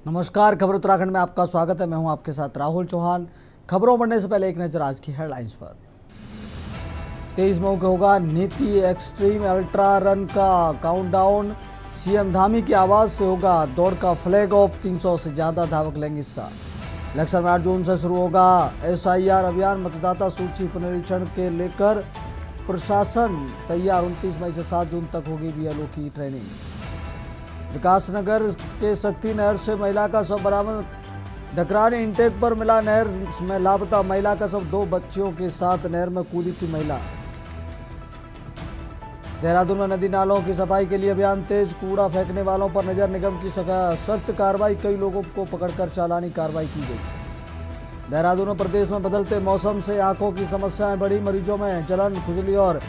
नमस्कार, खबर उत्तराखंड में आपका स्वागत है। मैं हूं आपके साथ राहुल चौहान। खबरों बढ़ने से पहले एक नजर आज की हेडलाइंस पर। 23 मई को होगा नीति एक्सट्रीम अल्ट्रा रन का काउंटडाउन। सीएम धामी की आवाज से होगा दौड़ का फ्लैग ऑफ। 300 से ज्यादा धावक लेंगे हिस्सा। इलेक्शन में 8 जून से शुरू होगा SIR अभियान। मतदाता सूची पुनरीक्षण के लेकर प्रशासन तैयार। 29 मई से 7 जून तक होगी BLO की ट्रेनिंग। विकासनगर के शक्ति नहर से महिला का शव बरामद। डकरानी इंटेक पर मिला नहर में लापता महिला का शव। 2 बच्चियों के साथ नहर में कूदी थी महिला। देहरादून में नदी नालों की सफाई के लिए अभियान तेज। कूड़ा फेंकने वालों पर नगर निगम की सख्त कार्रवाई। कई लोगों को पकड़कर चालानी कार्रवाई की गई। देहरादून में प्रदेश में बदलते मौसम से आंखों की समस्याएं बढ़ी। मरीजों में जलन, खुजली और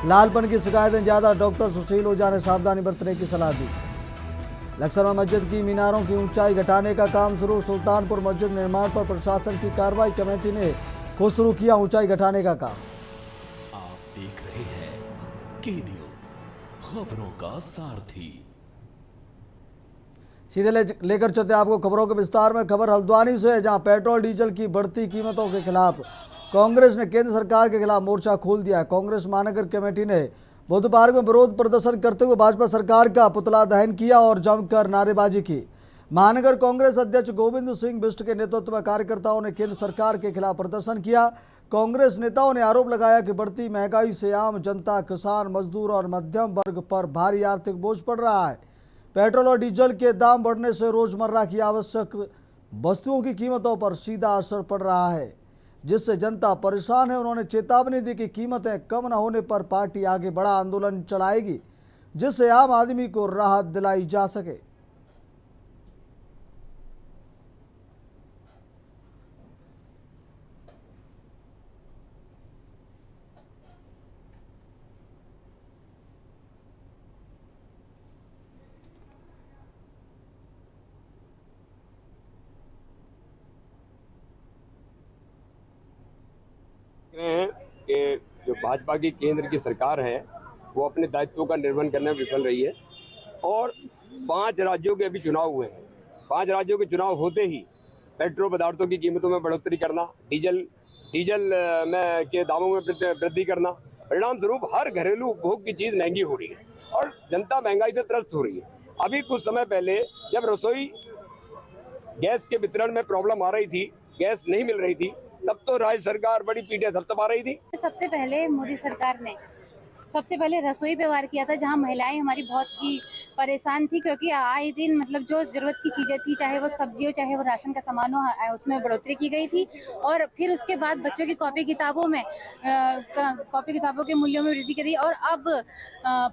लालपन की शिकायतें ज्यादा। डॉक्टर सुशील ओझा ने सावधानी बरतने की सलाह दी। इलेक्शन में मस्जिद की मीनारों की ऊंचाई घटाने का काम शुरू। सुल्तानपुर मस्जिद निर्माण पर प्रशासन की कार्रवाई। कमेटी ने खुद शुरू किया ऊंचाई घटाने का काम। आप देख रहे हैं के न्यूज़, खबरों का सारथी। सीधे लेकर चलते आपको खबरों के विस्तार में। खबर हल्द्वानी से है, जहां पेट्रोल डीजल की बढ़ती कीमतों के खिलाफ कांग्रेस ने केंद्र सरकार के खिलाफ मोर्चा खोल दिया। कांग्रेस महानगर कमेटी ने बुधवार को विरोध प्रदर्शन करते हुए भाजपा सरकार का पुतला दहन किया और जमकर नारेबाजी की। महानगर कांग्रेस अध्यक्ष गोविंद सिंह बिष्ट के नेतृत्व में कार्यकर्ताओं ने केंद्र सरकार के खिलाफ प्रदर्शन किया। कांग्रेस नेताओं ने आरोप लगाया कि बढ़ती महंगाई से आम जनता, किसान, मजदूर और मध्यम वर्ग पर भारी आर्थिक बोझ पड़ रहा है। पेट्रोल और डीजल के दाम बढ़ने से रोजमर्रा की आवश्यक वस्तुओं की कीमतों पर सीधा असर पड़ रहा है, जिससे जनता परेशान है। उन्होंने चेतावनी दी कि कीमतें कम न होने पर पार्टी आगे बड़ा आंदोलन चलाएगी, जिससे आम आदमी को राहत दिलाई जा सके। हैं कि जो भाजपा की केंद्र की सरकार है वो अपने दायित्वों का निर्वहन करने में विफल रही है और 5 राज्यों के अभी चुनाव हुए हैं। 5 राज्यों के चुनाव होते ही पेट्रोल पदार्थों की कीमतों में बढ़ोतरी करना, डीजल में के दामों में वृद्धि करना, परिणाम स्वरूप हर घरेलू उपभोग की चीज महंगी हो रही है और जनता महंगाई से त्रस्त हो रही है। अभी कुछ समय पहले जब रसोई गैस के वितरण में प्रॉब्लम आ रही थी, गैस नहीं मिल रही थी, तब तो राज्य सरकार बड़ी पीठे थपथपा रही थी। सबसे पहले मोदी सरकार ने सबसे पहले रसोई पे वार किया था, जहां महिलाएं हमारी बहुत ही परेशान थी, क्योंकि आए दिन मतलब जो जरूरत की चीजें थी, चाहे वो सब्जी हो, चाहे वो राशन का सामान हो, उसमें बढ़ोतरी की गई थी। और फिर उसके बाद बच्चों की कॉपी किताबों के मूल्यों में वृद्धि करी और अब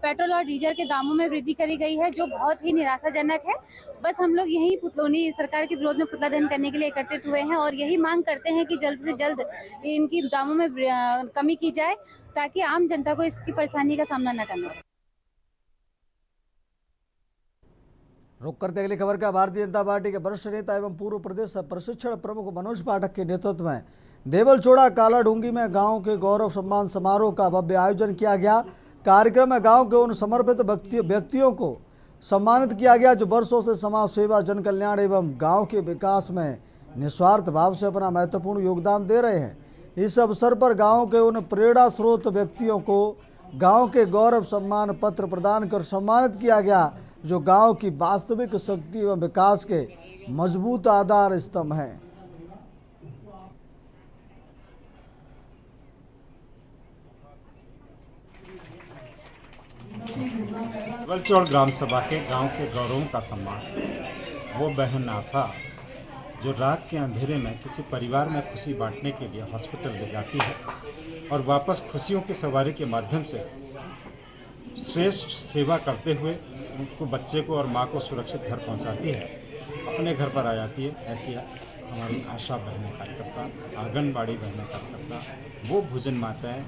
पेट्रोल और डीजल के दामों में वृद्धि करी गई है, जो बहुत ही निराशाजनक है। बस हम लोग यही पुतलोनी सरकार के विरोध में पुतला दहन करने के लिए एकत्रित हुए हैं और यही मांग करते हैं कि जल्द से जल्द इनकी दामों में कमी की जाए, ताकि आम जनता को इसकी परेशानी का सामना न करना पड़े। रुक करते अगली खबर का। भारतीय जनता पार्टी के वरिष्ठ नेता एवं पूर्व प्रदेश प्रशिक्षण प्रमुख मनोज पाठक के नेतृत्व में देवलचोड़ा कालाढूंगी में गांव के गौरव सम्मान समारोह का भव्य आयोजन किया गया। कार्यक्रम में गांव के उन समर्पित व्यक्तियों को सम्मानित किया गया जो वर्षों से समाज सेवा, जन कल्याण एवं गाँव के विकास में निस्वार्थ भाव से अपना महत्वपूर्ण योगदान दे रहे हैं। इस अवसर पर गांव के उन प्रेरणा स्रोत व्यक्तियों को गांव के गौरव सम्मान पत्र प्रदान कर सम्मानित किया गया, जो गांव की वास्तविक शक्ति एवं विकास के मजबूत आधार स्तंभ हैं। देवलचोड़ ग्राम सभा के गांव के गौरवों का सम्मान। वो बहन आशा जो रात के अंधेरे में किसी परिवार में खुशी बांटने के लिए हॉस्पिटल ले जाती है और वापस खुशियों की सवारी के माध्यम से श्रेष्ठ सेवा करते हुए उनको, बच्चे को और माँ को सुरक्षित घर पहुंचाती है, अपने घर पर आ जाती है। ऐसी हमारी आशा बहनें कार्यकर्ता, आंगनबाड़ी बहनें कार्यकर्ता, वो भोजन माताएं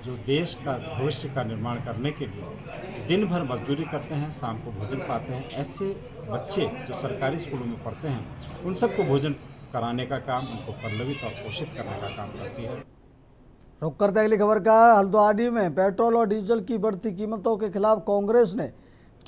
जो देश का भविष्य का निर्माण करने के लिए दिन भर मजदूरी करते हैं, शाम को भोजन पाते हैं। ऐसे बच्चे जो सरकारी स्कूलों में पढ़ते हैं, उन सबको भोजन कराने का काम, उनको पल्लवित और पोषित करने का काम करती है। रुक करते अगली खबर का। हल्द्वानी में पेट्रोल और डीजल की बढ़ती कीमतों के खिलाफ कांग्रेस ने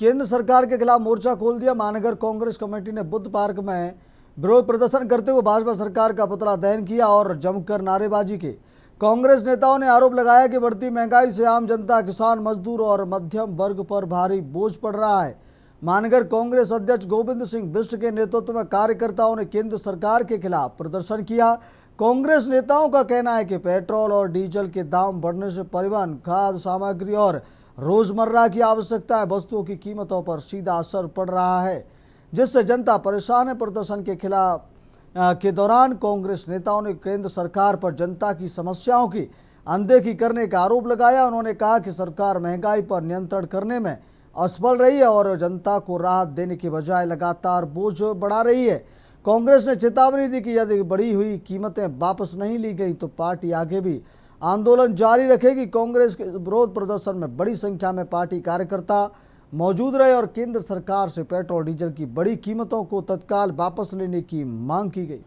केंद्र सरकार के खिलाफ मोर्चा खोल दिया। महानगर कांग्रेस कमेटी ने बुद्ध पार्क में विरोध प्रदर्शन करते हुए भाजपा सरकार का पुतला दहन किया और जमकर नारेबाजी की। कांग्रेस नेताओं ने आरोप लगाया कि बढ़ती महंगाई से आम जनता, किसान, मजदूर और मध्यम वर्ग पर भारी बोझ पड़ रहा है। महानगर कांग्रेस अध्यक्ष गोविंद सिंह बिष्ट के नेतृत्व में कार्यकर्ताओं ने केंद्र सरकार के खिलाफ प्रदर्शन किया। कांग्रेस नेताओं का कहना है कि पेट्रोल और डीजल के दाम बढ़ने से परिवहन, खाद्य सामग्री और रोजमर्रा की आवश्यकताएं वस्तुओं की कीमतों पर सीधा असर पड़ रहा है, जिससे जनता परेशान है। प्रदर्शन के खिलाफ के दौरान कांग्रेस नेताओं ने केंद्र सरकार पर जनता की समस्याओं की अनदेखी करने का आरोप लगाया। उन्होंने कहा कि सरकार महंगाई पर नियंत्रण करने में असफल रही है और जनता को राहत देने के बजाय लगातार बोझ बढ़ा रही है। कांग्रेस ने चेतावनी दी कि यदि बढ़ी हुई कीमतें वापस नहीं ली गई तो पार्टी आगे भी आंदोलन जारी रखेगी। कांग्रेस के विरोध प्रदर्शन में बड़ी संख्या में पार्टी कार्यकर्ता मौजूद रहे और केंद्र सरकार से पेट्रोल डीजल की बड़ी कीमतों को तत्काल वापस लेने की मांग की गई।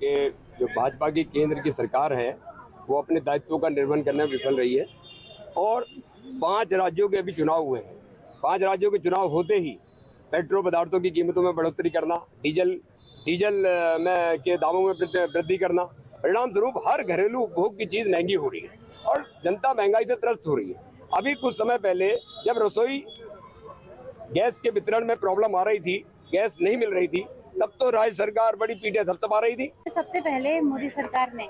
कि जो भाजपा की केंद्र की सरकार है वो अपने दायित्वों का निर्वहन करने में विफल रही है और 5 राज्यों के अभी चुनाव हुए हैं। 5 राज्यों के चुनाव होते ही पेट्रोल पदार्थों की कीमतों में बढ़ोतरी करना, डीजल में के दामों में वृद्धि करना, परिणाम स्वरूप हर घरेलू उपभोग की चीज महंगी हो रही है और जनता महंगाई से त्रस्त हो रही है। अभी कुछ समय पहले जब रसोई गैस के वितरण में प्रॉब्लम आ रही थी, गैस नहीं मिल रही थी, तब तो राज्य सरकार बड़ी पीठें थपथपा रही थी। सबसे पहले मोदी सरकार ने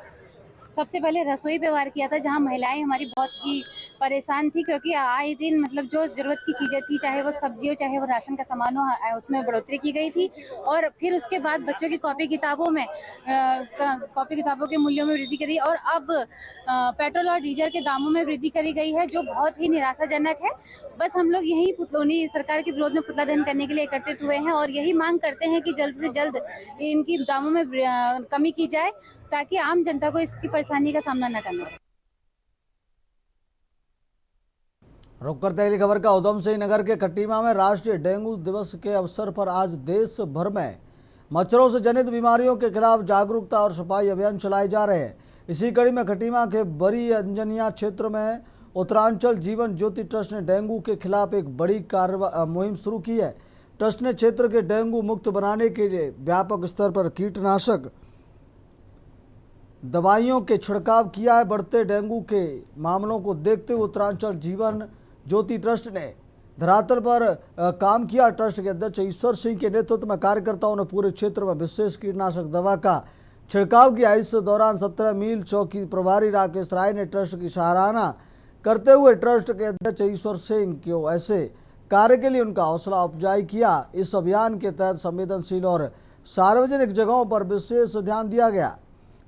रसोई पे वार किया था, जहां महिलाएं हमारी बहुत ही परेशान थी, क्योंकि आए दिन मतलब जो जरूरत की चीजें थी, चाहे वो सब्जी हो चाहे वो राशन का सामान हो, उसमें बढ़ोतरी की गई थी। और फिर उसके बाद बच्चों की कॉपी किताबों के मूल्यों में वृद्धि करी और अब पेट्रोल और डीजल के दामों में वृद्धि करी गई है, जो बहुत ही निराशाजनक है। बस हम लोग यही पुतलोनी सरकार के विरोध में पुतला दहन करने के लिए एकत्रित हुए हैं और यही मांग करते हैं कि जल्द से जल्द इनकी दामों में कमी की जाए, ताकि आम जनता को इसकी परेशानी का सामना न करना पड़े। रुक करते अगली खबर का। उधम सिंह नगर के कटीमा में राष्ट्रीय डेंगू दिवस के अवसर पर आज देश भर में मच्छरों से जनित बीमारियों के खिलाफ जागरूकता और सफाई अभियान चलाए जा रहे हैं। इसी कड़ी में कटीमा के बड़ी अंजनिया क्षेत्र में उत्तरांचल जीवन ज्योति ट्रस्ट ने डेंगू के खिलाफ एक बड़ी मुहिम शुरू की है। ट्रस्ट ने क्षेत्र के डेंगू मुक्त बनाने के लिए व्यापक स्तर पर कीटनाशक दवाइयों के छिड़काव किया है। बढ़ते डेंगू के मामलों को देखते हुए उत्तरांचल जीवन ज्योति ट्रस्ट ने धरातल पर काम किया। ट्रस्ट के अध्यक्ष ईश्वर सिंह के नेतृत्व में कार्यकर्ताओं ने पूरे क्षेत्र में विशेष कीटनाशक दवा का छिड़काव किया। इस दौरान 17 मील चौकी प्रभारी राकेश राय ने ट्रस्ट की सराहना करते हुए ट्रस्ट के अध्यक्ष ईश्वर सिंह को ऐसे कार्य के लिए उनका हौसला अफजाई किया। इस अभियान के तहत संवेदनशील और सार्वजनिक जगहों पर विशेष ध्यान दिया गया।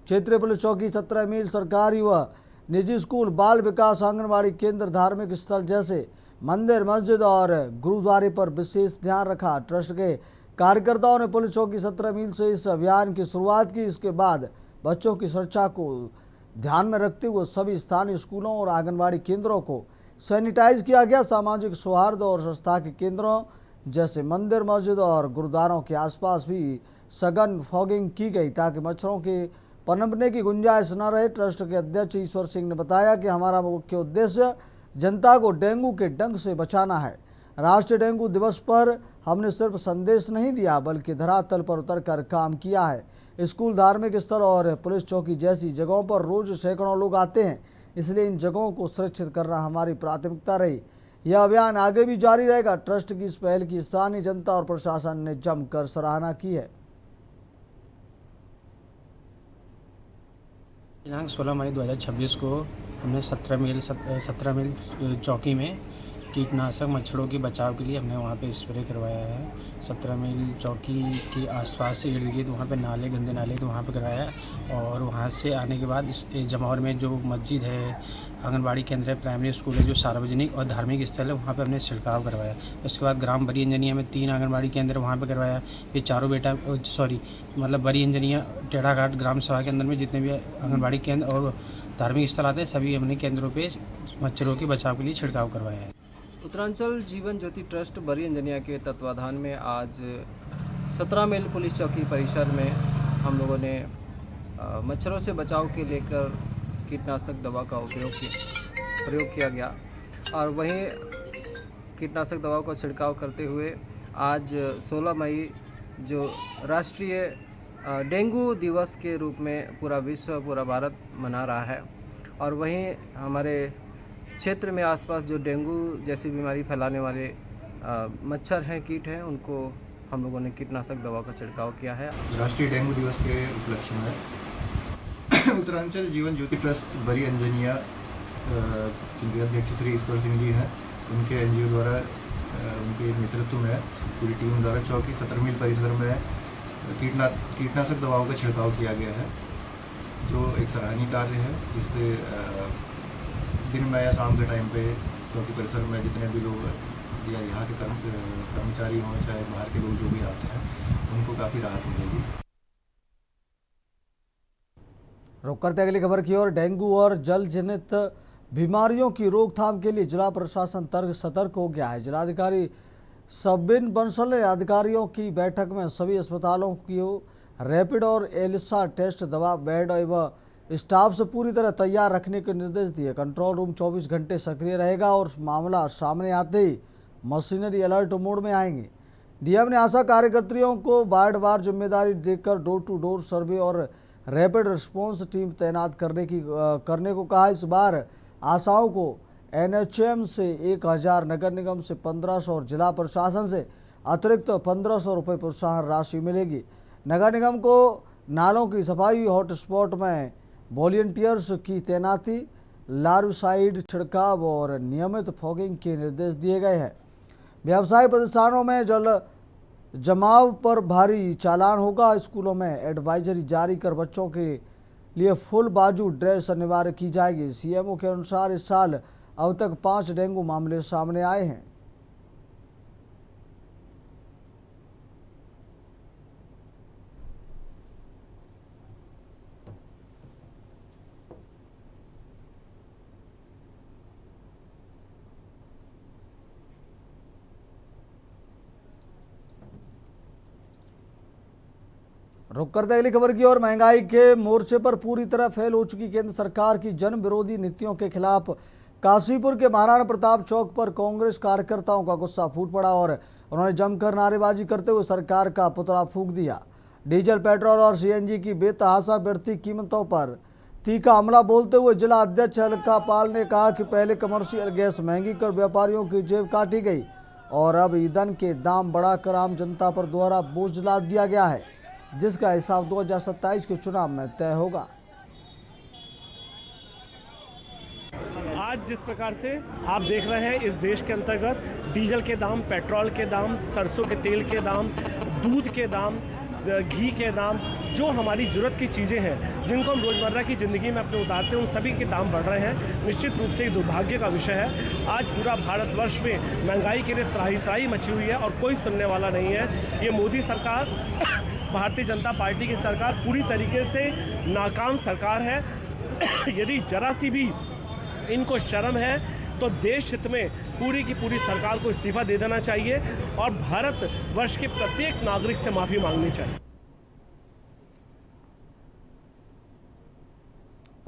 क्षेत्रीय पुलिस चौकी, 17 मील सरकारी व निजी स्कूल, बाल विकास, आंगनबाड़ी केंद्र, धार्मिक स्थल जैसे मंदिर, मस्जिद और गुरुद्वारे पर विशेष ध्यान रखा। ट्रस्ट के कार्यकर्ताओं ने पुलिस चौकी 17 मील से इस अभियान की शुरुआत की। इसके बाद बच्चों की सुरक्षा को ध्यान में रखते हुए सभी स्थानीय स्कूलों और आंगनबाड़ी केंद्रों को सैनिटाइज किया गया। सामाजिक सौहार्द और स्वच्छता के केंद्रों जैसे मंदिर, मस्जिद और गुरुद्वारों के आसपास भी सघन फॉगिंग की गई ताकि मच्छरों के पनपने की गुंजाइश न रहे। ट्रस्ट के अध्यक्ष ईश्वर सिंह ने बताया कि हमारा मुख्य उद्देश्य जनता को डेंगू के डंक से बचाना है। राष्ट्रीय डेंगू दिवस पर हमने सिर्फ संदेश नहीं दिया बल्कि धरातल पर उतरकर काम किया है। स्कूल, धार्मिक स्थल और पुलिस चौकी जैसी जगहों पर रोज सैकड़ों लोग आते हैं, इसलिए इन जगहों को सुरक्षित करना हमारी प्राथमिकता रही। यह अभियान आगे भी जारी रहेगा। ट्रस्ट की इस पहल की स्थानीय जनता और प्रशासन ने जमकर सराहना की है। दिनांक 16 मई 2026 को हमने 17 मील चौकी में कीटनाशक मच्छरों के बचाव के लिए हमने वहाँ पे स्प्रे करवाया है। 17 मील चौकी के आसपास से इर्द गिर्द वहाँ पे नाले, गंदे नाले, तो वहाँ पे करवाया। और वहाँ से आने के बाद इस जमौर में जो मस्जिद है, आंगनबाड़ी केंद्र है, प्राइमरी स्कूल है, जो सार्वजनिक और धार्मिक स्थल है, वहाँ पे हमने छिड़काव करवाया। उसके बाद ग्राम बड़ी अंजनिया में 3 आंगनबाड़ी केंद्र वहाँ पे करवाया। फिर बड़ी अंजनिया टेढ़ाघाट ग्राम सभा के अंदर में जितने भी आंगनबाड़ी केंद्र और धार्मिक स्थल आते हैं, सभी हमने केंद्रों पे मच्छरों के बचाव के लिए छिड़काव करवाया है। उत्तरांचल जीवन ज्योति ट्रस्ट बड़ी अंजनिया के तत्वाधान में आज 17 मील पुलिस चौकी परिसर में हम लोगों ने मच्छरों से बचाव के लेकर कीटनाशक दवा का प्रयोग किया गया। और वहीं कीटनाशक दवाओं का छिड़काव करते हुए आज 16 मई जो राष्ट्रीय डेंगू दिवस के रूप में पूरा विश्व, पूरा भारत मना रहा है। और वहीं हमारे क्षेत्र में आसपास जो डेंगू जैसी बीमारी फैलाने वाले मच्छर हैं, कीट हैं, उनको हम लोगों ने कीटनाशक दवा का छिड़काव किया है। राष्ट्रीय डेंगू दिवस के उपलक्ष्य में उत्तरांचल जीवन ज्योति ट्रस्ट बरी इंजीनिया जिनके अध्यक्ष श्री ईश्वर सिंह जी हैं, उनके एनजीओ द्वारा उनके नेतृत्व में पूरी टीम द्वारा चौकी 17 मील परिसर में कीटनाशक दवाओं का छिड़काव किया गया है, जो एक सराहनीय कार्य है, जिससे दिन में या शाम के टाइम पे चौकी परिसर में जितने भी लोग या यहाँ के कर्मचारी हों चाहे बाहर के लोग जो भी आते हैं, उनको काफ़ी राहत मिलेगी। रुक करते अगली खबर की ओर। डेंगू और जल जनित बीमारियों की रोकथाम के लिए जिला प्रशासन सतर्क हो गया है। जिलाधिकारी सबिन बंसल ने अधिकारियों की बैठक में सभी अस्पतालों की रैपिड और एलिसा टेस्ट दवा, बेड एवं स्टाफ से पूरी तरह तैयार रखने के निर्देश दिए। कंट्रोल रूम 24 घंटे सक्रिय रहेगा और मामला सामने आते ही मशीनरी अलर्ट मोड में आएंगे। डीएम ने आशा कार्यकर्तियों को वार्डवार जिम्मेदारी देकर डोर टू डोर सर्वे और रैपिड रिस्पांस टीम तैनात करने को कहा। इस बार आशाओं को एनएचएम से 1000, नगर निगम से 1500 और जिला प्रशासन से अतिरिक्त 1500 रुपये प्रोत्साहन राशि मिलेगी। नगर निगम को नालों की सफाई, हॉटस्पॉट में वॉलंटियर्स की तैनाती, लार्विसाइड छिड़काव और नियमित फॉगिंग के निर्देश दिए गए हैं। व्यावसायिक प्रतिष्ठानों में जल जमाव पर भारी चालान होगा। स्कूलों में एडवाइजरी जारी कर बच्चों के लिए फुल बाजू ड्रेस अनिवार्य की जाएगी। सीएमओ के अनुसार इस साल अब तक 5 डेंगू मामले सामने आए हैं। रुक करते अगली खबर की ओर। महंगाई के मोर्चे पर पूरी तरह फेल हो चुकी केंद्र सरकार की जन विरोधी नीतियों के खिलाफ काशीपुर के महाराणा प्रताप चौक पर कांग्रेस कार्यकर्ताओं का गुस्सा फूट पड़ा और उन्होंने जमकर नारेबाजी करते हुए सरकार का पुतला फूंक दिया। डीजल, पेट्रोल और सीएनजी की बेतहाशा बढ़ती कीमतों पर तीखा हमला बोलते हुए जिला अध्यक्ष अलका पाल ने कहा कि पहले कमर्शियल गैस महंगी कर व्यापारियों की जेब काटी गई और अब ईंधन के दाम बढ़ाकर आम जनता पर दोहरा बोझ लाद दिया गया है, जिसका हिसाब 2027 के चुनाव में तय होगा। आज जिस प्रकार से आप देख रहे हैं इस देश के अंतर्गत डीजल के दाम, पेट्रोल के दाम, सरसों के तेल के दाम, दूध के दाम, घी के दाम, जो हमारी ज़रूरत की चीज़ें हैं जिनको हम रोज़मर्रा की ज़िंदगी में अपने उतारते हैं, उन सभी के दाम बढ़ रहे हैं। निश्चित रूप से दुर्भाग्य का विषय है। आज पूरा भारतवर्ष में महंगाई के लिए त्राही त्राही मची हुई है और कोई सुनने वाला नहीं है। ये मोदी सरकार, भारतीय जनता पार्टी की सरकार पूरी तरीके से नाकाम सरकार है। यदि जरा सी भी इनको शर्म है तो देश हित में पूरी की पूरी सरकार को इस्तीफा दे देना चाहिए और भारत वर्ष के प्रत्येक नागरिक से माफ़ी मांगनी चाहिए।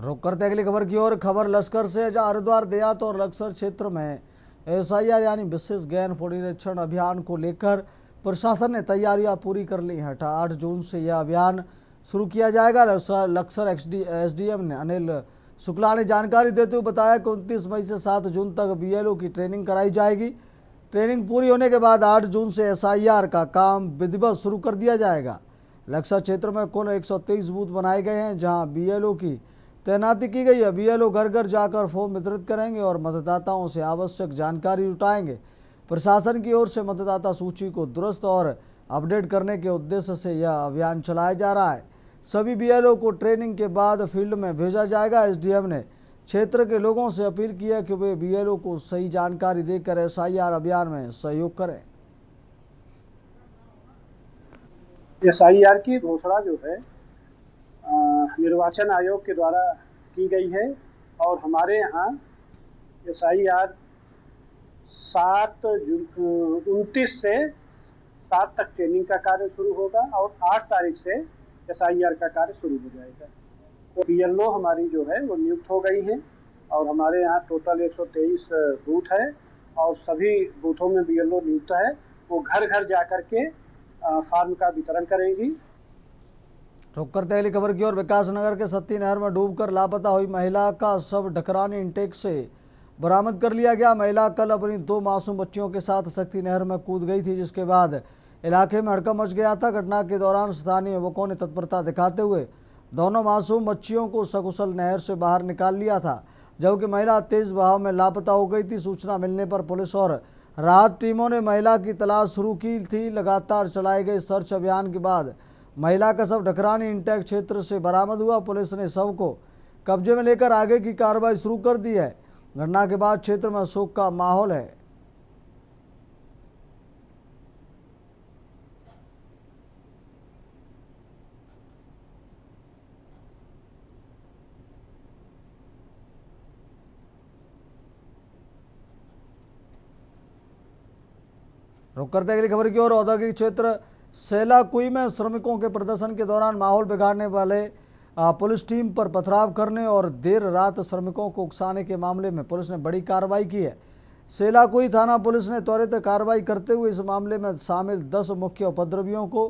रुक करते अगली खबर की ओर। खबर लश्कर से, जहां हरिद्वार देहात और लक्सर क्षेत्र में एसआईआर यानी विशेष गहन पुनरीक्षण अभियान को लेकर प्रशासन ने तैयारियां पूरी कर ली हैं। 8 जून से यह अभियान शुरू किया जाएगा। लक्सर एसडीएम अनिल शुक्ला ने जानकारी देते हुए बताया कि 29 मई से 7 जून तक बीएलओ की ट्रेनिंग कराई जाएगी। ट्रेनिंग पूरी होने के बाद 8 जून से एसआईआर का काम विधिवत शुरू कर दिया जाएगा। लक्सर क्षेत्र में कुल 123 बूथ बनाए गए हैं जहां बीएलओ की तैनाती की गई है। बीएलओ घर घर जाकर फॉर्म वितरित करेंगे और मतदाताओं से आवश्यक जानकारी जुटाएंगे। प्रशासन की ओर से मतदाता सूची को दुरुस्त और अपडेट करने के उद्देश्य से यह अभियान चलाया जा रहा है। सभी बीएलओ को ट्रेनिंग के बाद फील्ड में भेजा जाएगा। एसडीएम ने क्षेत्र के लोगों से अपील की है कि वे बीएलओ को सही जानकारी देकर एसआईआर अभियान में सहयोग करें। एसआईआर की घोषणा जो है निर्वाचन आयोग के द्वारा की गई है और हमारे यहाँ एसआईआर 29 से 7 तक ट्रेनिंग का कार्य शुरू होगा और 8 तारीख से एसआईआर का कार्य शुरू हो जाएगा। तो बीएलओ हमारी जो है वो नियुक्त हो गई हैं और हमारे यहाँ टोटल 123 बूथ है और सभी बूथों में BLO नियुक्त है। वो घर घर जा करके फार्म का वितरण करेंगी। रुक करते अगली खबर की ओर। विकासनगर के सत्ती नहर में डूबकर लापता हुई महिला का शव ढकरानी इंटेक से बरामद कर लिया गया। महिला कल अपनी 2 मासूम बच्चियों के साथ सत्ती नहर में कूद गई थी, जिसके बाद इलाके में हड़कंप मच गया था। घटना के दौरान स्थानीय युवकों ने तत्परता दिखाते हुए दोनों मासूम बच्चियों को सकुशल नहर से बाहर निकाल लिया था, जबकि महिला तेज बहाव में लापता हो गई थी। सूचना मिलने पर पुलिस और राहत टीमों ने महिला की तलाश शुरू की थी। लगातार चलाए गए सर्च अभियान के बाद महिला का शव ढकरानी इंटेक क्षेत्र से बरामद हुआ। पुलिस ने शव को कब्जे में लेकर आगे की कार्रवाई शुरू कर दी है। घटना के बाद क्षेत्र में शोक का माहौल है। रुक करते अगली खबर की ओर। औद्योगिक क्षेत्र सेलाकुई में श्रमिकों के प्रदर्शन के दौरान माहौल बिगाड़ने वाले पुलिस टीम पर पथराव करने और देर रात श्रमिकों को उकसाने के मामले में पुलिस ने बड़ी कार्रवाई की है। सेलाकुई थाना पुलिस ने त्वरित कार्रवाई करते हुए इस मामले में शामिल 10 मुख्य उपद्रवियों को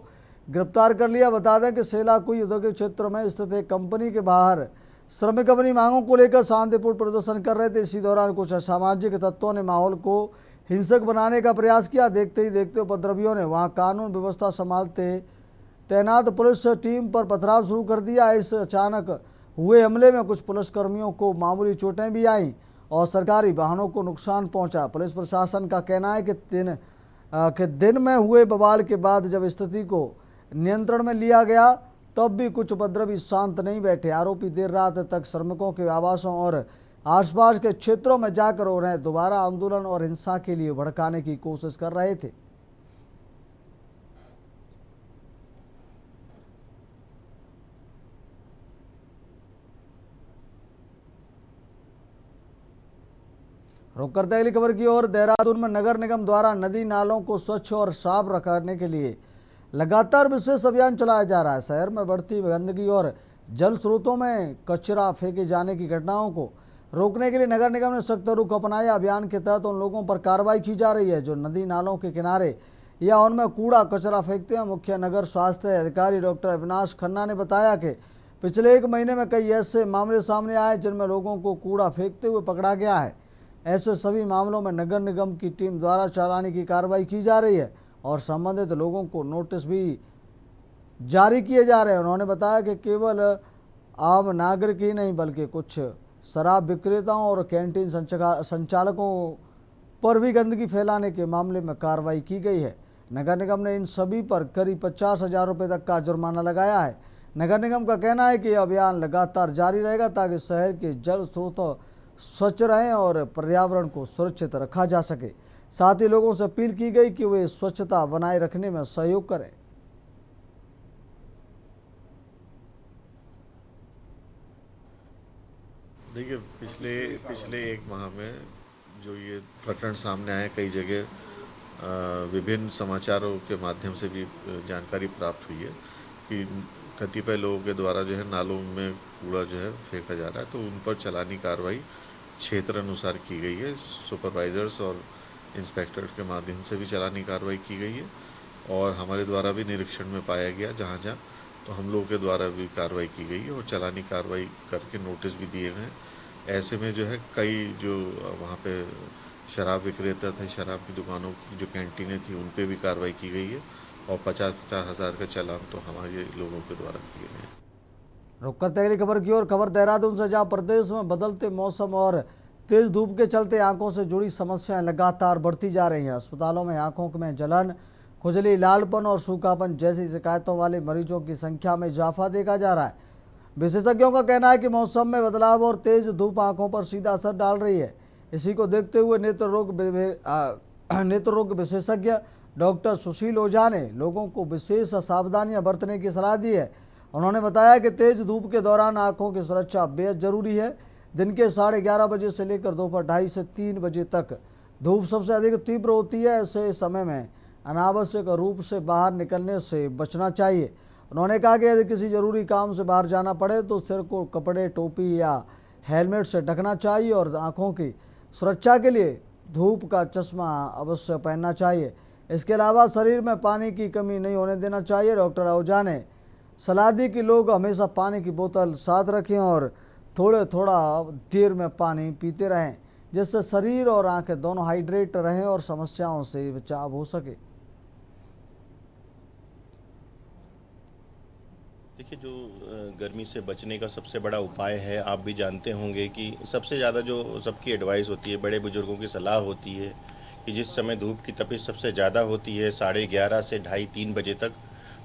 गिरफ्तार कर लिया। बता दें कि सेलाकुई औद्योगिक क्षेत्र में स्थित एक कंपनी के बाहर श्रमिक अपनी मांगों को लेकर शांतिपूर्ण प्रदर्शन कर रहे थे। इसी दौरान कुछ असामाजिक तत्वों ने माहौल को हिंसक बनाने का प्रयास किया। देखते ही देखते उपद्रवियों ने वहां कानून व्यवस्था संभालते तैनात पुलिस टीम पर पथराव शुरू कर दिया। इस अचानक हुए हमले में कुछ पुलिसकर्मियों को मामूली चोटें भी आईं और सरकारी वाहनों को नुकसान पहुंचा। पुलिस प्रशासन का कहना है कि दिन में हुए बवाल के बाद जब स्थिति को नियंत्रण में लिया गया तब भी कुछ उपद्रवी शांत नहीं बैठे। आरोपी देर रात तक श्रमिकों के आवासों और आसपास के क्षेत्रों में जाकर उन्हें दोबारा आंदोलन और हिंसा के लिए भड़काने की कोशिश कर रहे थे। रुक करते अगली खबर की ओर। देहरादून में नगर निगम द्वारा नदी नालों को स्वच्छ और साफ रखने के लिए लगातार विशेष अभियान चलाया जा रहा है। शहर में बढ़ती गंदगी और जल स्रोतों में कचरा फेंके जाने की घटनाओं को रोकने के लिए नगर निगम ने सख्त रुख अपनाया। अभियान के तहत उन लोगों पर कार्रवाई की जा रही है जो नदी नालों के किनारे या उनमें कूड़ा कचरा फेंकते हैं। मुख्य नगर स्वास्थ्य अधिकारी डॉक्टर अविनाश खन्ना ने बताया कि पिछले 1 महीने में कई ऐसे मामले सामने आए जिनमें लोगों को कूड़ा फेंकते हुए पकड़ा गया है। ऐसे सभी मामलों में नगर निगम की टीम द्वारा चालानी की कार्रवाई की जा रही है और संबंधित लोगों को नोटिस भी जारी किए जा रहे हैं। उन्होंने बताया कि केवल आम नागरिक ही नहीं बल्कि कुछ शराब विक्रेताओं और कैंटीन संचालकों पर भी गंदगी फैलाने के मामले में कार्रवाई की गई है। नगर निगम ने इन सभी पर करीब 50,000 रुपये तक का जुर्माना लगाया है। नगर निगम का कहना है कि यह अभियान लगातार जारी रहेगा ताकि शहर के जल स्रोत स्वच्छ रहें और पर्यावरण को सुरक्षित रखा जा सके। साथ ही लोगों से अपील की गई कि वे स्वच्छता बनाए रखने में सहयोग करें। देखिए पिछले 1 माह में जो ये प्रकरण सामने आए, कई जगह विभिन्न समाचारों के माध्यम से भी जानकारी प्राप्त हुई है कि कतिपय लोगों के द्वारा जो है नालों में कूड़ा जो है फेंका जा रहा है, तो उन पर चालानी कार्रवाई क्षेत्र अनुसार की गई है। सुपरवाइजर्स और इंस्पेक्टर के माध्यम से भी चालानी कार्रवाई की गई है और हमारे द्वारा भी निरीक्षण में पाया गया जहाँ तो हम लोगों के द्वारा भी कार्रवाई की गई है और चालानी कार्रवाई करके नोटिस भी दिए गए। ऐसे में जो है कई जो वहाँ पे शराब विक्रेता थे, शराब की दुकानों की जो कैंटीनें थी, उन पे भी कार्रवाई की गई है और 50-50 हज़ार का चालान तो हमारे लोगों के द्वारा किए गए। रुक करते अगली खबर की ओर। खबर देहरादून से, जहाँ प्रदेश में बदलते मौसम और तेज धूप के चलते आंखों से जुड़ी समस्याएं लगातार बढ़ती जा रही हैं। अस्पतालों में आंखों में जलन, खुजली, लालपन और सूखापन जैसी शिकायतों वाले मरीजों की संख्या में इजाफा देखा जा रहा है। विशेषज्ञों का कहना है कि मौसम में बदलाव और तेज धूप आंखों पर सीधा असर डाल रही है। इसी को देखते हुए नेत्र रोग विशेषज्ञ डॉक्टर सुशील ओझा ने लोगों को विशेष सावधानियां बरतने की सलाह दी है। उन्होंने बताया कि तेज धूप के दौरान आंखों की सुरक्षा बेहद जरूरी है। दिन के 11:30 बजे से लेकर दोपहर 2:30 से 3 बजे तक धूप सबसे अधिक तीव्र होती है। ऐसे समय में अनावश्यक रूप से बाहर निकलने से बचना चाहिए। उन्होंने कहा कि यदि किसी जरूरी काम से बाहर जाना पड़े तो सिर को कपड़े, टोपी या हेलमेट से ढकना चाहिए और आंखों की सुरक्षा के लिए धूप का चश्मा अवश्य पहनना चाहिए। इसके अलावा शरीर में पानी की कमी नहीं होने देना चाहिए। डॉक्टर आहूजा ने सलाह दी कि लोग हमेशा पानी की बोतल साथ रखें और थोड़ा देर में पानी पीते रहें, जिससे शरीर और आंखें दोनों हाइड्रेट रहें और समस्याओं से बचाव हो सके। देखिए, जो गर्मी से बचने का सबसे बड़ा उपाय है, आप भी जानते होंगे कि सबसे ज़्यादा जो सबकी एडवाइस होती है, बड़े बुजुर्गों की सलाह होती है कि जिस समय धूप की तपिश सबसे ज़्यादा होती है 11:30 से 2:30-3 बजे तक,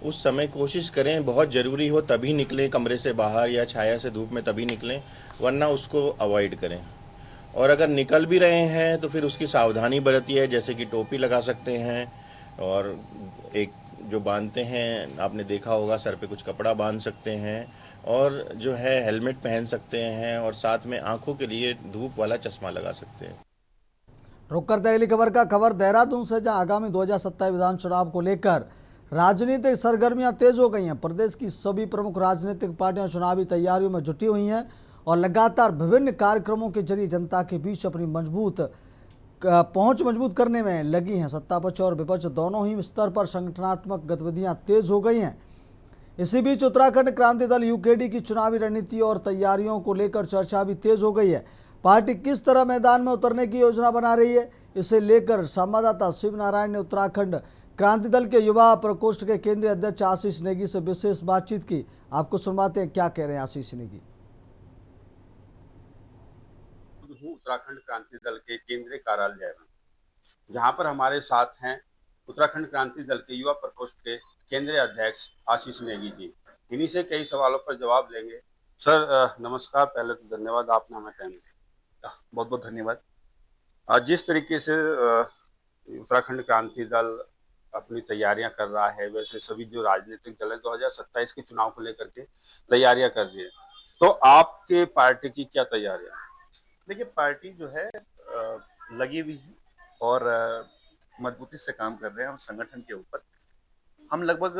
उस समय कोशिश करें बहुत ज़रूरी हो तभी निकलें कमरे से बाहर या छाया से धूप में तभी निकलें, वरना उसको अवॉइड करें। और अगर निकल भी रहे हैं तो फिर उसकी सावधानी बरतिए, जैसे कि टोपी लगा सकते हैं और एक जो बांधते हैं आपने देखा होगा सर पे कुछ कपड़ा बांध सकते हैं और जो है हेलमेट पहन सकते हैं और साथ में आंखों के लिए धूप वाला चश्मा लगा सकते हैं। रुक करते अगली खबर देहरादून से, जहां आगामी 2027 विधान चुनाव को लेकर राजनीतिक सरगर्मियां तेज हो गई हैं। प्रदेश की सभी प्रमुख राजनीतिक पार्टियां चुनावी तैयारियों में जुटी हुई हैं और लगातार विभिन्न कार्यक्रमों के जरिए जनता के बीच अपनी पहुंच मजबूत करने में लगी हैं। सत्तापक्ष और विपक्ष दोनों ही स्तर पर संगठनात्मक गतिविधियां तेज हो गई हैं। इसी बीच उत्तराखंड क्रांति दल यूकेडी की चुनावी रणनीति और तैयारियों को लेकर चर्चा भी तेज हो गई है। पार्टी किस तरह मैदान में उतरने की योजना बना रही है, इसे लेकर संवाददाता शिव नारायण ने उत्तराखंड क्रांति दल के युवा प्रकोष्ठ के केंद्रीय अध्यक्ष आशीष नेगी से विशेष बातचीत की। आपको सुनवाते हैं, क्या कह रहे हैं आशीष नेगी। उत्तराखंड क्रांति दल के केंद्रीय कार्यालय में, जहां पर हमारे साथ हैं उत्तराखंड क्रांति दल के युवा प्रकोष्ठ के केंद्रीय अध्यक्ष आशीष नेगी जी। इन्हीं से कई सवालों पर जवाब लेंगे। सर नमस्कार, पहले तो धन्यवाद आपने हमें टाइम दिया, बहुत बहुत धन्यवाद। जिस तरीके से उत्तराखंड क्रांति दल अपनी तैयारियां कर रहा है, वैसे सभी जो राजनीतिक दल है 2027 के चुनाव को लेकर के तैयारियां कर रही है, तो आपके पार्टी की क्या तैयारियां? देखिए, पार्टी जो है लगी हुई है और मजबूती से काम कर रहे हैं हम संगठन के ऊपर। हम लगभग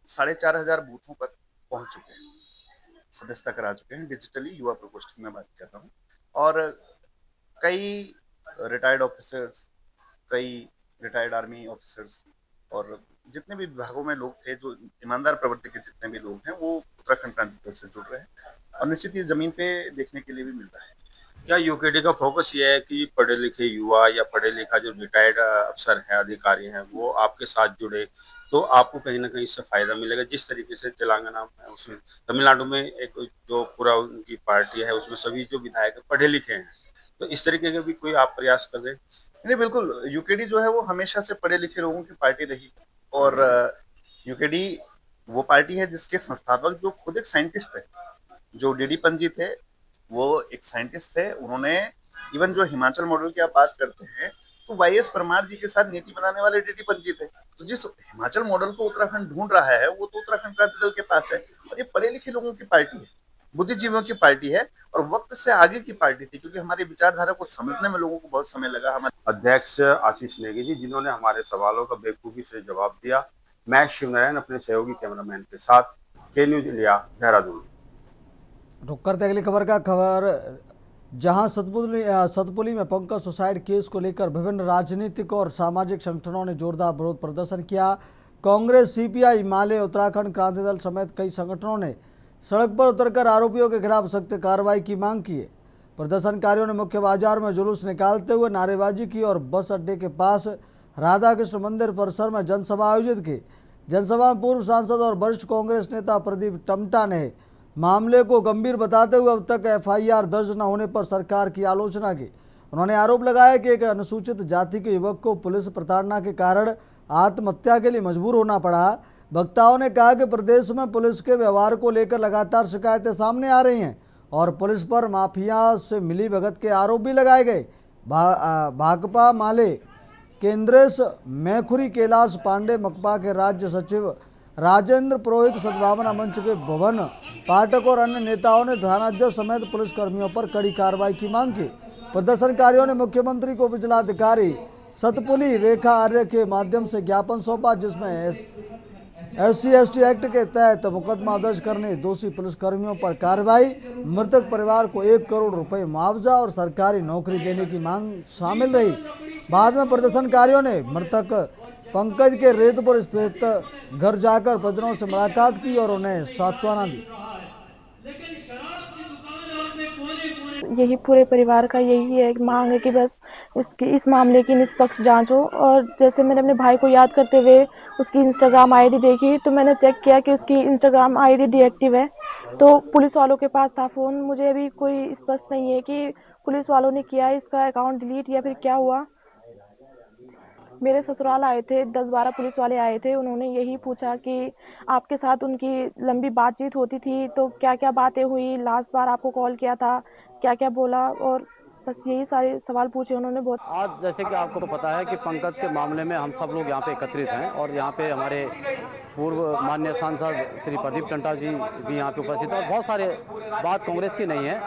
4,500 बूथों पर पहुंच चुके हैं, सदस्यता करा चुके हैं डिजिटली। युवा प्रकोष्ठ की मैं बात कर रहा हूं और कई रिटायर्ड ऑफिसर्स, कई रिटायर्ड आर्मी ऑफिसर्स और जितने भी विभागों में लोग थे, जो ईमानदार प्रवृत्ति के जितने भी लोग हैं, वो उत्तराखंड क्रांति दल से जुड़ रहे हैं और निश्चित ही जमीन पे देखने के लिए भी मिल रहा है। क्या यूकेडी का फोकस ये है कि पढ़े लिखे युवा या पढ़े लिखा जो रिटायर्ड अफसर है, अधिकारी हैं, वो आपके साथ जुड़े तो आपको कहीं ना कहीं इससे फायदा मिलेगा? जिस तरीके से तेलंगाना है, उसमें तमिलनाडु में एक जो पूरा उनकी पार्टी है, उसमें सभी जो विधायक पढ़े लिखे हैं, तो इस तरीके के भी कोई आप प्रयास कर रहे हैं? नहीं, बिल्कुल। यूकेडी जो है वो हमेशा से पढ़े लिखे लोगों की पार्टी रही और यूकेडी वो पार्टी है जिसके संस्थापक जो खुद एक साइंटिस्ट है, जो डीडी पंजी थे, वो एक साइंटिस्ट थे। उन्होंने इवन जो हिमाचल मॉडल की आप बात करते हैं, तो वाईएस परमार जी के साथ नीति बनाने वाले डीडी पंजी थे। तो जिस हिमाचल मॉडल को उत्तराखंड ढूंढ रहा है, वो तो उत्तराखंड क्रांति दल के पास है और ये पढ़े लिखे लोगों की पार्टी है, बुद्धिजीवियों की पार्टी है और वक्त से आगे की पार्टी थी, क्योंकि हमारी विचारधारा को समझने में लोगों को बहुत समय लगा। हमारे अध्यक्ष आशीष नेगी जी, जिन्होंने हमारे सवालों का बेखूबी से जवाब दिया। मैं शिव नारायण अपने सहयोगी कैमरामैन के साथ, के न्यूज इंडिया, देहरादून। रुक करते अगली खबर जहां सतपुली में पंकज सुसाइड केस को लेकर विभिन्न राजनीतिक और सामाजिक संगठनों ने जोरदार विरोध प्रदर्शन किया। कांग्रेस, सीपीआई, माले, उत्तराखंड क्रांति दल समेत कई संगठनों ने सड़क पर उतरकर आरोपियों के खिलाफ सख्त कार्रवाई की मांग की है। प्रदर्शनकारियों ने मुख्य बाजार में जुलूस निकालते हुए नारेबाजी की और बस अड्डे के पास राधा कृष्ण मंदिर परिसर में जनसभा आयोजित की। जनसभा में पूर्व सांसद और वरिष्ठ कांग्रेस नेता प्रदीप टमटा ने मामले को गंभीर बताते हुए अब तक एफआईआर दर्ज न होने पर सरकार की आलोचना की। उन्होंने आरोप लगाया कि एक अनुसूचित जाति के युवक को पुलिस प्रताड़ना के कारण आत्महत्या के लिए मजबूर होना पड़ा। वक्ताओं ने कहा कि प्रदेश में पुलिस के व्यवहार को लेकर लगातार शिकायतें सामने आ रही हैं और पुलिस पर माफिया से मिलीभगत के आरोप भी लगाए गए। भाकपा माले केंद्रेश मैखुरी, कैलाश पांडे मकपा के राज्य सचिव राजेंद्र पुरोहित, सद्भावना मंच के भवन पाठक और अन्य नेताओं ने थानाध्यक्ष समेत पुलिस कर्मियों पर कड़ी कार्रवाई की मांग की। प्रदर्शनकारियों ने मुख्यमंत्री को उपजिलाधिकारी सतपुली रेखा आर्य के माध्यम से ज्ञापन सौंपा, जिसमें SC/ST एक्ट के तहत मुकदमा दर्ज करने दोषी पुलिसकर्मियों पर कार्रवाई, मृतक परिवार को 1 करोड़ रुपए मुआवजा और सरकारी नौकरी देने की मांग शामिल रही। बाद में प्रदर्शनकारियों ने मृतक पंकज के रेतपुर स्थित घर जाकर परिजनों से मुलाकात की और उन्हें सांत्वना दी। यही पूरे परिवार का यही है मांग है कि बस इस मामले की निष्पक्ष जांच हो। और जैसे मैंने अपने भाई को याद करते हुए उसकी इंस्टाग्राम आईडी देखी तो मैंने चेक किया कि उसकी इंस्टाग्राम आईडी डीएक्टिव है। तो पुलिस वालों के पास था फ़ोन। मुझे अभी कोई स्पष्ट नहीं है कि पुलिस वालों ने किया इसका अकाउंट डिलीट या फिर क्या हुआ। मेरे ससुराल आए थे, 10-12 पुलिस वाले आए थे। उन्होंने यही पूछा कि आपके साथ उनकी लंबी बातचीत होती थी तो क्या क्या बातें हुई, लास्ट बार आपको कॉल किया था, क्या क्या बोला, और बस यही सारे सवाल पूछे उन्होंने बहुत। आज जैसे कि आपको तो पता है कि पंकज के मामले में हम सब लोग यहाँ पे एकत्रित हैं और यहाँ पे हमारे पूर्व माननीय सांसद श्री प्रदीप टंटा जी भी यहाँ पे उपस्थित हैं और बहुत सारे बात कांग्रेस की नहीं है।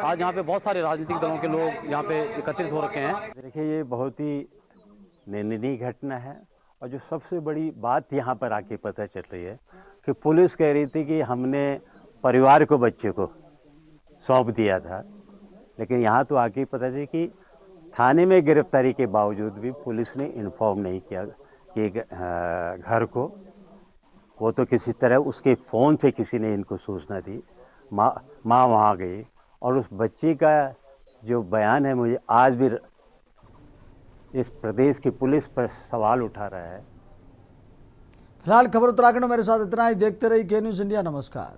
आज यहाँ पे बहुत सारे राजनीतिक दलों के लोग यहाँ पे एकत्रित हो रखे हैं। देखिए, ये बहुत ही निंदनीय घटना है और जो सबसे बड़ी बात यहाँ पर आके पता चल रही है कि पुलिस कह रही थी कि हमने परिवार को, बच्चे को सौंप दिया था, लेकिन यहाँ तो आके पता चला कि थाने में गिरफ्तारी के बावजूद भी पुलिस ने इन्फॉर्म नहीं किया कि घर को। वो तो किसी तरह उसके फ़ोन से किसी ने इनको सूचना दी। माँ वहाँ गई और उस बच्ची का जो बयान है मुझे आज भी इस प्रदेश की पुलिस पर सवाल उठा रहा है। फिलहाल खबर उत्तराखंड में मेरे साथ इतना ही। देखते रहिए के न्यूज़ इंडिया। नमस्कार।